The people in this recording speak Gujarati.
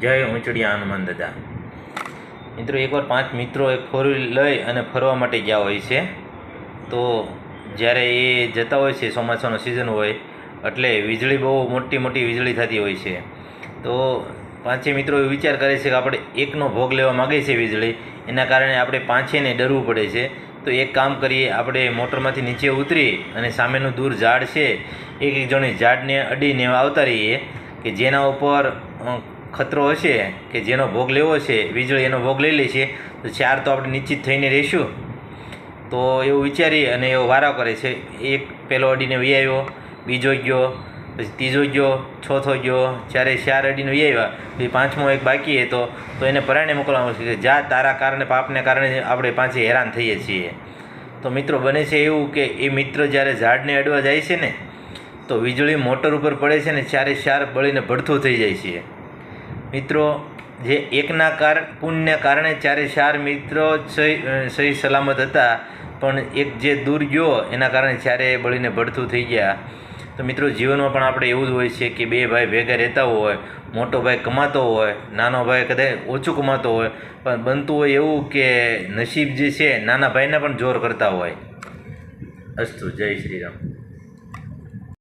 જય ઊંચડિયા હનુમાન દાદા। મિત્રો, એકવાર 5 મિત્રો એક ફોર વ્હીલ લઈ અને ફરવા માટે ગયા હોય છે। તો જ્યારે એ જતા હોય છે, ચોમાસાનો સિઝન હોય એટલે વીજળી બહુ મોટી મોટી વીજળી થતી હોય છે। તો 5 મિત્રો એ વિચાર કરે છે કે આપણે એકનો ભોગ લેવા માગે છે વીજળી, એના કારણે આપણે 5ને ડરવું પડે છે। તો એક કામ કરીએ, આપણે મોટરમાંથી નીચે ઉતરી અને સામેનું દૂર ઝાડ છે, એક જણે ઝાડને અડીને આવતા રહીએ કે જેના ઉપર ખતરો હશે કે જેનો ભોગ લેવો છે, વીજળી એનો ભોગ લઈ લે છે, તો 4 તો આપણે નિશ્ચિત થઈને રહીશું। તો એવું વિચારી અને એવો વારો કરે છે। એક પહેલો અડીને વી આવ્યો, બીજો ગયો, પછી ત્રીજો ગયો, ચોથો ગયો, 4 અડીને વી આવ્યા, પછી 5મો એક બાકી હતો તો એને પરાણે મોકલવામાં આવશે કે જા, તારા કારણે, પાપને કારણે આપણે 5 હેરાન થઈએ છીએ। તો મિત્રો, બને છે એવું કે એ મિત્ર જ્યારે ઝાડને અડવા જાય છે ને, તો વીજળી મોટર ઉપર પડે છે ને 4 બળીને ભડથું થઈ જાય છે। મિત્રો, જે એકના પુણ્યના કારણે 4 મિત્રો સહી સલામત હતા, પણ એક જે દૂર ગયો એના કારણે 4 બળીને ભડથું થઈ ગયા। તો મિત્રો, જીવનમાં પણ આપણે એવું જ હોય છે કે 2 ભાઈ ભેગા રહેતા હોય, મોટો ભાઈ કમાતો હોય, નાનો ભાઈ કદાચ ઓછું કમાતો હોય, પણ બનતું હોય એવું કે નસીબ જે છે નાના ભાઈને પણ જોર કરતા હોય। અસ્તુ, જય શ્રી રામ।